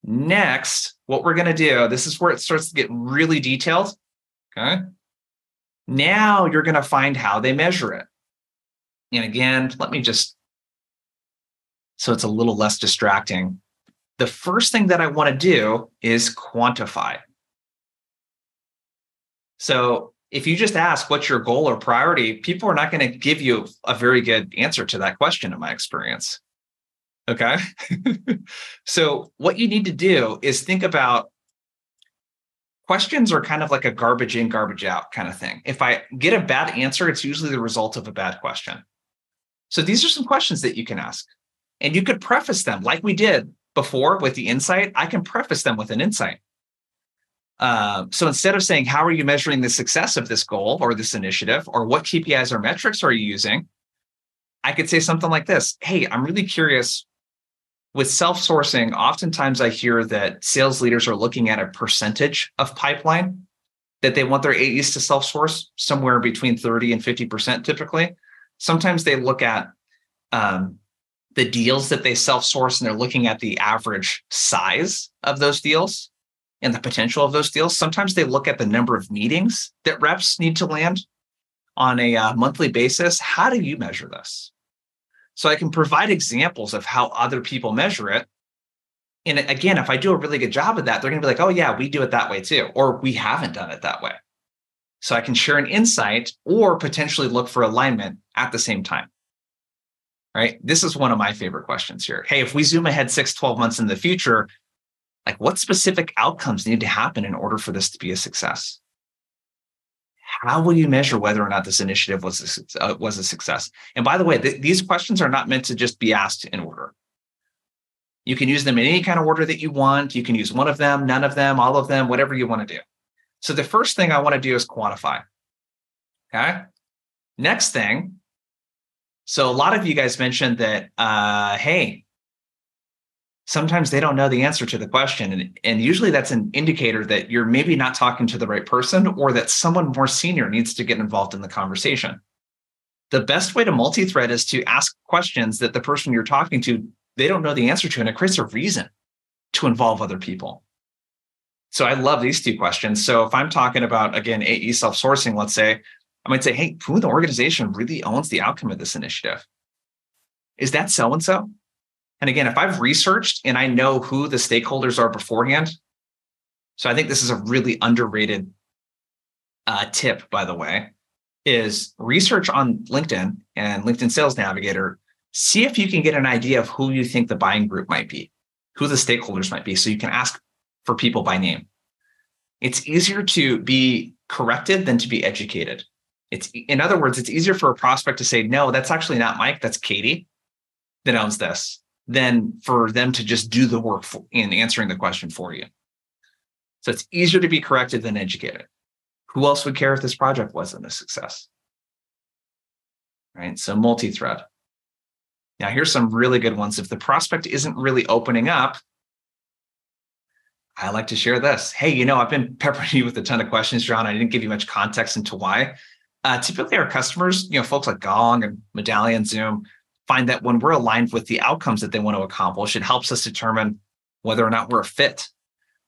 S1: Next, what we're going to do, this is where it starts to get really detailed. Okay. Now you're going to find how they measure it. And again, let me just, so it's a little less distracting. The first thing that I want to do is quantify. So if you just ask what's your goal or priority, people are not going to give you a very good answer to that question in my experience. Okay. So what you need to do is think about questions are kind of like a garbage in, garbage out kind of thing. If I get a bad answer, it's usually the result of a bad question. So these are some questions that you can ask. And you could preface them like we did before with the insight. I can preface them with an insight. So instead of saying, how are you measuring the success of this goal or this initiative, or what KPIs or metrics are you using? I could say something like this. Hey, I'm really curious. With self-sourcing, oftentimes I hear that sales leaders are looking at a percentage of pipeline that they want their AEs to self-source, somewhere between 30 and 50% typically. Sometimes they look at the deals that they self-source and they're looking at the average size of those deals and the potential of those deals. Sometimes they look at the number of meetings that reps need to land on a monthly basis. How do you measure this? So I can provide examples of how other people measure it. And again, if I do a really good job of that, they're going to be like, oh yeah, we do it that way too, or we haven't done it that way. So I can share an insight or potentially look for alignment at the same time. Right? This is one of my favorite questions here. Hey, if we zoom ahead 6-12 months in the future, like what specific outcomes need to happen in order for this to be a success? How will you measure whether or not this initiative was a success? And by the way, these questions are not meant to just be asked in order. You can use them in any kind of order that you want. You can use one of them, none of them, all of them, whatever you want to do. So the first thing I want to do is quantify. Okay. Next thing. So a lot of you guys mentioned that, hey, sometimes they don't know the answer to the question. And usually that's an indicator that you're maybe not talking to the right person or that someone more senior needs to get involved in the conversation. The best way to multi-thread is to ask questions that the person you're talking to, they don't know the answer to, and it creates a reason to involve other people. So I love these two questions. So if I'm talking about, again, AE self-sourcing, let's say, I might say, hey, who in the organization really owns the outcome of this initiative? Is that so-and-so? And again, if I've researched and I know who the stakeholders are beforehand, so I think this is a really underrated tip, by the way, is research on LinkedIn and LinkedIn Sales Navigator. See if you can get an idea of who you think the buying group might be, who the stakeholders might be, so you can ask for people by name. It's easier to be corrected than to be educated. In other words, it's easier for a prospect to say, no, that's actually not Mike, that's Katie that owns this, than for them to just do the work in answering the question for you. So it's easier to be corrected than educated. Who else would care if this project wasn't a success? Right? So multi-thread. Now, here's some really good ones. If the prospect isn't really opening up, I like to share this. Hey, I've been peppering you with a ton of questions, John. I didn't give you much context into why. Typically, our customers, folks like Gong and Medallion, Zoom, find that when we're aligned with the outcomes that they want to accomplish, it helps us determine whether or not we're a fit.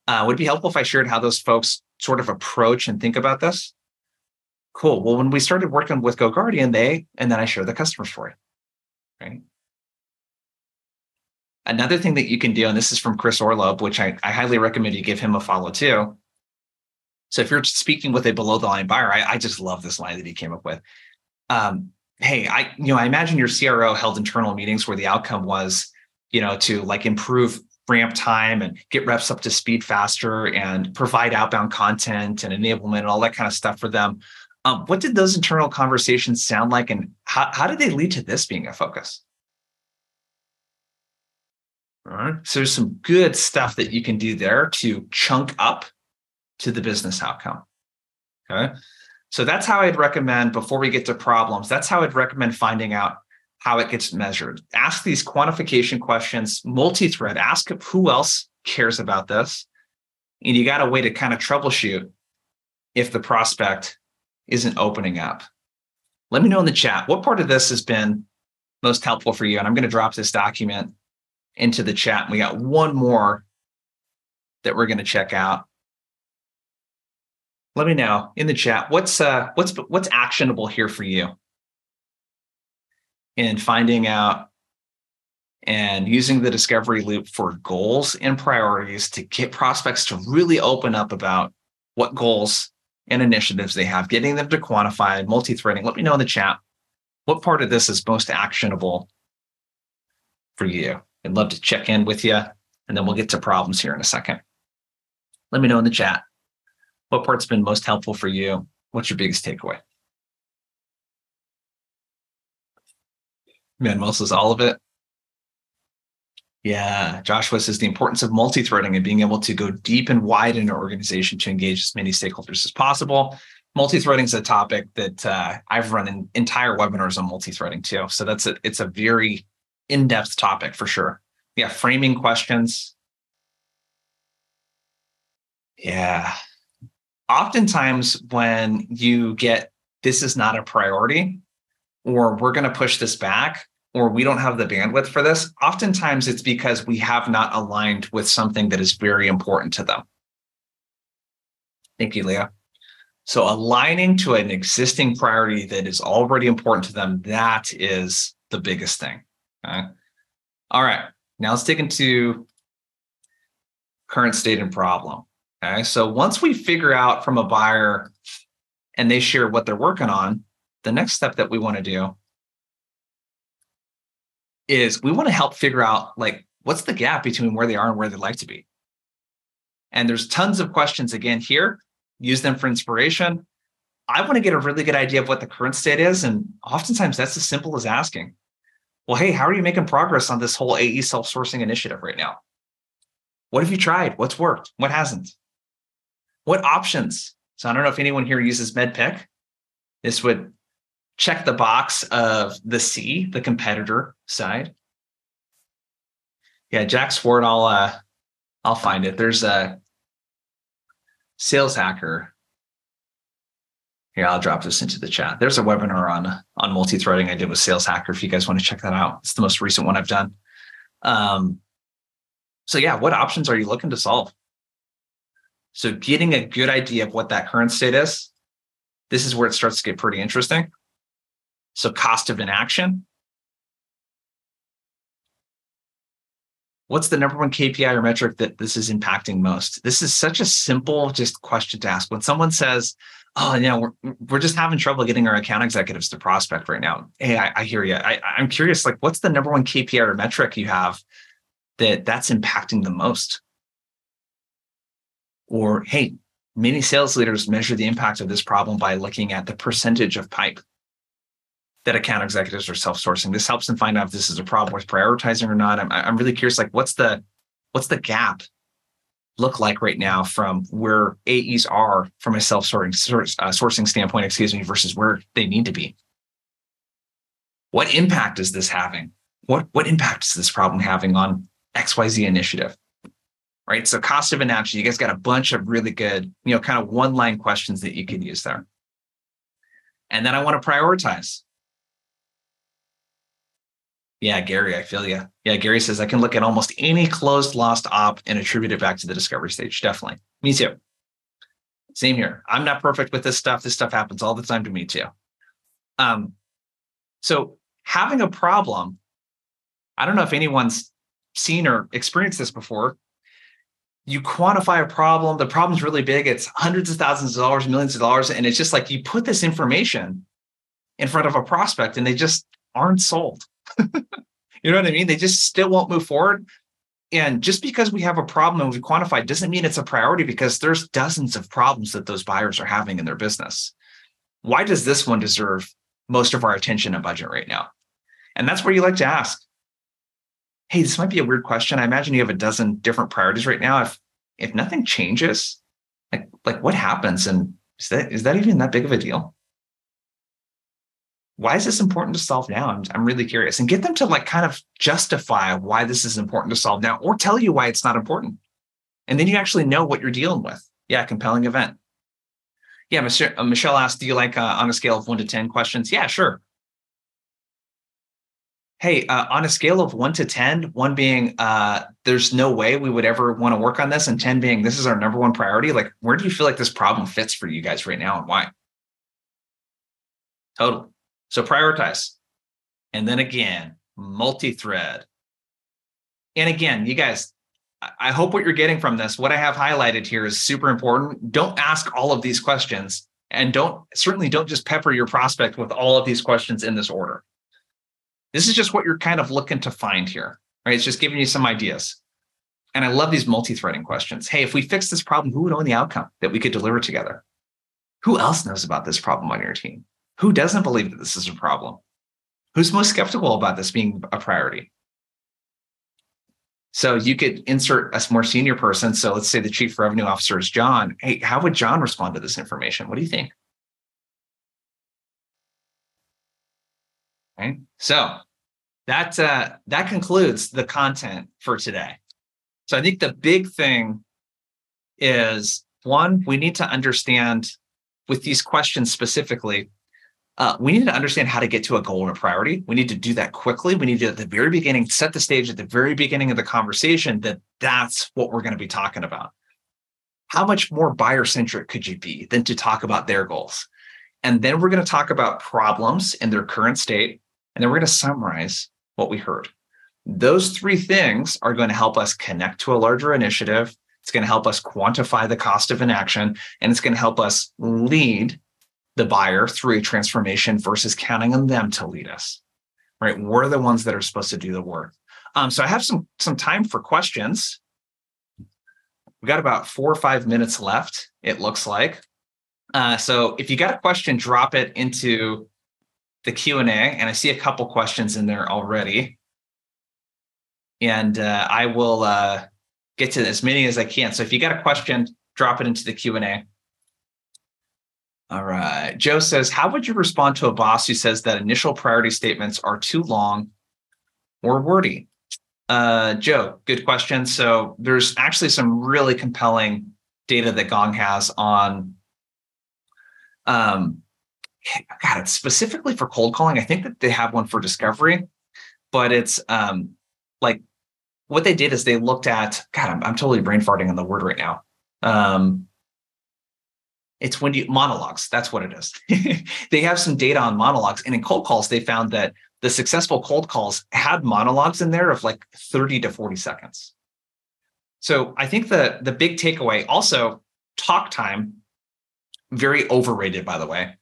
S1: Would it be helpful if I shared how those folks sort of approach and think about this? Cool. Well, when we started working with GoGuardian, and then I share the customer story, right? Another thing that you can do, and this is from Chris Orlob, which I highly recommend you give him a follow too. So if you're speaking with a below the line buyer, I just love this line that he came up with. Hey, I imagine your CRO held internal meetings where the outcome was, to like improve ramp time and get reps up to speed faster and provide outbound content and enablement and all that kind of stuff for them. What did those internal conversations sound like, and how did they lead to this being a focus? All right. So there's some good stuff that you can do there to chunk up to the business outcome. Okay. So that's how I'd recommend, before we get to problems, that's how I'd recommend finding out how it gets measured. Ask these quantification questions, multi-thread, ask who else cares about this. And you got a way to kind of troubleshoot if the prospect isn't opening up. Let me know in the chat, what part of this has been most helpful for you? And I'm going to drop this document into the chat. And we got one more that we're going to check out. Let me know in the chat, what's actionable here for you in finding out and using the discovery loop for goals and priorities to get prospects to really open up about what goals and initiatives they have, getting them to quantify, multi-threading. Let me know in the chat, what part of this is most actionable for you? I'd love to check in with you, and then we'll get to problems here in a second. Let me know in the chat, what part's been most helpful for you? What's your biggest takeaway? Man, most is all of it. Yeah, Joshua says the importance of multi-threading and being able to go deep and wide in an organization to engage as many stakeholders as possible. Multi-threading is a topic that I've run entire webinars on multi-threading too. So it's a very in-depth topic for sure. Yeah, framing questions. Yeah. Oftentimes when you get, this is not a priority, or we're going to push this back, or we don't have the bandwidth for this, oftentimes it's because we have not aligned with something that is very important to them. Thank you, Leah. So aligning to an existing priority that is already important to them, that is the biggest thing. Okay? All right, now let's dig into current state and problem. Okay, so once we figure out from a buyer and they share what they're working on, the next step that we want to do is we want to help figure out, like, what's the gap between where they are and where they'd like to be. And there's tons of questions again here. Use them for inspiration. I want to get a really good idea of what the current state is. And oftentimes that's as simple as asking, well, hey, how are you making progress on this whole AE self-sourcing initiative right now? What have you tried? What's worked? What hasn't? What options? So I don't know if anyone here uses MedPick. This would check the box of the C, the competitor side. Yeah, Jack Swart, I'll find it. There's a sales hacker. Here, I'll drop this into the chat. There's a webinar on multi-threading I did with Sales Hacker if you guys want to check that out. It's the most recent one I've done. So yeah, what options are you looking to solve? So getting a good idea of what that current state is, this is where it starts to get pretty interesting. So cost of inaction. What's the number one KPI or metric that this is impacting most? This is such a simple just question to ask. When someone says, oh, we're just having trouble getting our account executives to prospect right now. Hey, I hear you. I'm curious, like, what's the number one KPI or metric you have that's impacting the most? Or, hey, many sales leaders measure the impact of this problem by looking at the percentage of pipe that account executives are self-sourcing. This helps them find out if this is a problem worth prioritizing or not. I'm really curious, like, what's the gap look like right now from where AEs are from a sourcing standpoint, versus where they need to be? What impact is this having? What impact is this problem having on XYZ initiative? Right? So cost of inaction, you guys got a bunch of really good, kind of one-line questions that you can use there. And then I want to prioritize. Yeah, Gary, I feel you. Yeah, Gary says I can look at almost any closed lost op and attribute it back to the discovery stage. Definitely. Me too. Same here. I'm not perfect with this stuff. This stuff happens all the time to me too. Um, so having a problem, I don't know if anyone's seen or experienced this before. You quantify a problem, the problem's really big. It's hundreds of thousands of dollars, millions of dollars. And it's just like you put this information in front of a prospect and they just aren't sold. You know what I mean? They just still won't move forward. And just because we have a problem and we quantify doesn't mean it's a priority, because there's dozens of problems that those buyers are having in their business. Why does this one deserve most of our attention and budget right now? And that's where you like to ask, hey, this might be a weird question. I imagine you have a dozen different priorities right now. If nothing changes, like what happens? And is that even that big of a deal? Why is this important to solve now? I'm really curious. And get them to like kind of justify why this is important to solve now, or tell you why it's not important. And then you actually know what you're dealing with. Yeah, compelling event. Yeah, Michelle asked, do you like on a scale of 1 to 10 questions? Yeah, sure. Hey, on a scale of 1 to 10, 1 being there's no way we would ever want to work on this, and 10 being this is our number one priority, like where do you feel like this problem fits for you guys right now and why? Totally. So prioritize. And then again, multi-thread. And again, you guys, I hope what you're getting from this, what I have highlighted here is super important. Don't ask all of these questions, and certainly don't just pepper your prospect with all of these questions in this order. This is just what you're kind of looking to find here, right? It's just giving you some ideas. And I love these multi-threading questions. Hey, if we fix this problem, who would own the outcome that we could deliver together? Who else knows about this problem on your team? Who doesn't believe that this is a problem? Who's most skeptical about this being a priority? So you could insert a more senior person. So let's say the chief revenue officer is John. Hey, how would John respond to this information? What do you think? Right. So that concludes the content for today. So I think the big thing is, one, we need to understand with these questions specifically, we need to understand how to get to a goal and a priority. We need to do that quickly. We need to, at the very beginning, set the stage at the very beginning of the conversation that that's what we're going to be talking about. How much more buyer-centric could you be than to talk about their goals? And then we're going to talk about problems in their current state. And then we're going to summarize what we heard. Those 3 things are going to help us connect to a larger initiative. It's going to help us quantify the cost of inaction, and it's going to help us lead the buyer through a transformation versus counting on them to lead us, right? We're the ones that are supposed to do the work. So I have some time for questions. We got about 4 or 5 minutes left, it looks like. So if you got a question, drop it into the Q&A, and I see a couple questions in there already. And I will get to as many as I can. So if you got a question, drop it into the Q&A. All right. Joe says, how would you respond to a boss who says that initial priority statements are too long or wordy? Joe, good question. So there's actually some really compelling data that Gong has on, it's specifically for cold calling. I think that they have one for discovery, but it's like what they did is they looked at, I'm totally brain farting on the word right now. It's when monologues, that's what it is. They have some data on monologues, and in cold calls, they found that the successful cold calls had monologues in there of like 30 to 40 seconds. So I think the big takeaway, also talk time, very overrated, by the way.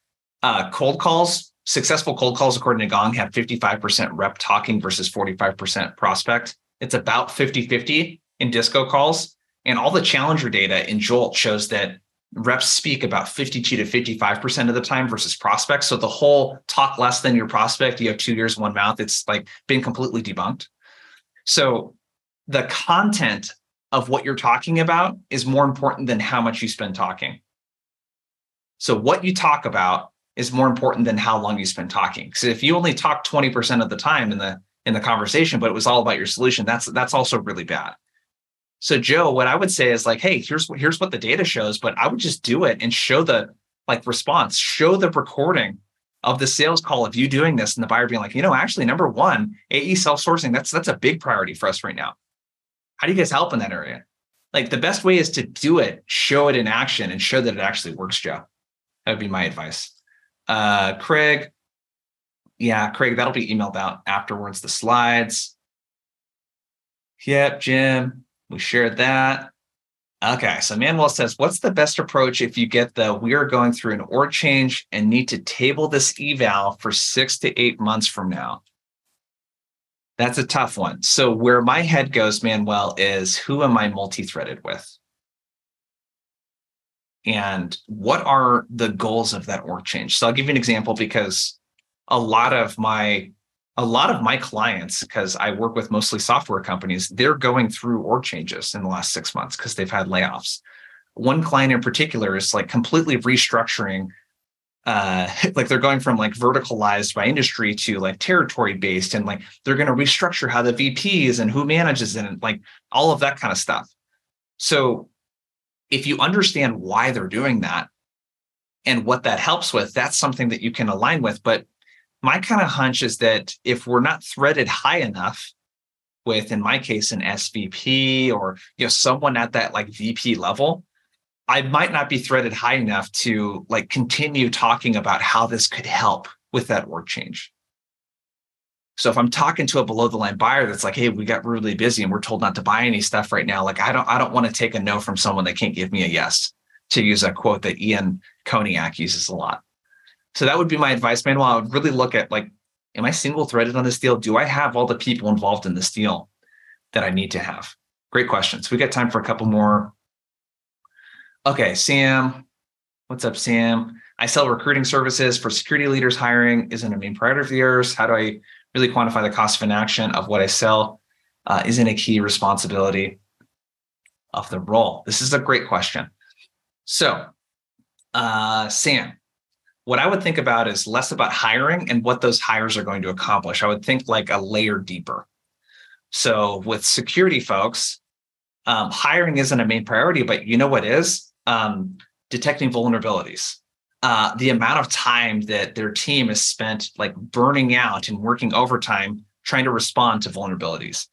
S1: Cold calls, successful cold calls, according to Gong, have 55% rep talking versus 45% prospect. It's about 50-50 in disco calls. And all the challenger data in Jolt shows that reps speak about 52 to 55% of the time versus prospects. So the whole talk less than your prospect, you have 2 ears, 1 mouth, it's like been completely debunked. So the content of what you're talking about is more important than how much you spend talking. So what you talk about is more important than how long you spend talking. So if you only talk 20% of the time in the conversation, but it was all about your solution, that's also really bad. So Joe, what I would say is like, hey, here's what the data shows, but I would just do it and show the response, show the recording of the sales call of you doing this and the buyer being like, actually, number one, AE self-sourcing, that's a big priority for us right now. How do you guys help in that area? Like the best way is to do it, show it in action, and show that it actually works, Joe. That would be my advice. Craig. Yeah, Craig, that'll be emailed out afterwards, the slides. Yep, Jim, we shared that. Okay, so Manuel says, what's the best approach if you get we are going through an org change and need to table this eval for 6 to 8 months from now? That's a tough one. So where my head goes, Manuel, is who am I multi-threaded with? And what are the goals of that org change? So I'll give you an example because a lot of my clients, because I work with mostly software companies, they're going through org changes in the last 6 months because they've had layoffs. One client in particular is like completely restructuring, like they're going from like verticalized by industry to like territory based, and like they're going to restructure how the VPs and who manages it and like all of that kind of stuff. So if you understand why they're doing that and what that helps with, that's something that you can align with. But my kind of hunch is that if we're not threaded high enough with, in my case, an SVP or someone at that like VP level, I might not be threaded high enough to like continue talking about how this could help with that org change. So if I'm talking to a below the line buyer that's like, hey, we got really busy and we're told not to buy any stuff right now, like I don't want to take a no from someone that can't give me a yes, to use a quote that Ian Koniak uses a lot. So that would be my advice, Manuel. I would really look at like, am I single threaded on this deal? Do I have all the people involved in this deal that I need to have? Great questions. We got time for a couple more. Okay, Sam. What's up, Sam? I sell recruiting services for security leaders. Hiring isn't a main priority of yours. How do I really quantify the cost of inaction of what I sell? Isn't a key responsibility of the role. This is a great question. So, Sam, what I would think about is less about hiring and what those hires are going to accomplish. I would think like a layer deeper. So with security folks, hiring isn't a main priority, but you know what is? Detecting vulnerabilities. The amount of time that their team is spent like burning out and working overtime trying to respond to vulnerabilities.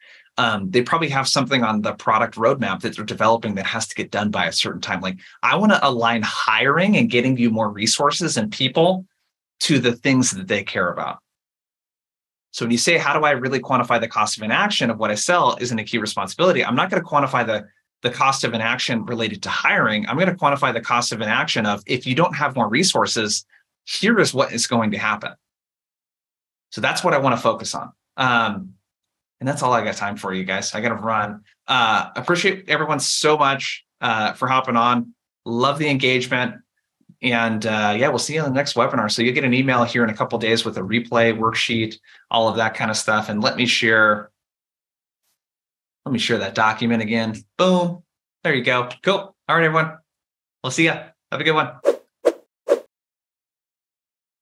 S1: They probably have something on the product roadmap that they're developing that has to get done by a certain time. Like I want to align hiring and getting you more resources and people to the things that they care about. So when you say, how do I really quantify the cost of inaction of what I sell isn't a key responsibility, I'm not going to quantify the cost of inaction related to hiring. I'm going to quantify the cost of inaction of if you don't have more resources, here is what is going to happen. So that's what I want to focus on. And that's all I got time for, you guys. I got to run. Appreciate everyone so much for hopping on. Love the engagement. And we'll see you on the next webinar. So you'll get an email here in a couple of days with a replay worksheet, all of that kind of stuff. And let me share that document again. Boom. There you go. Cool. All right, everyone. We'll see ya. Have a good one.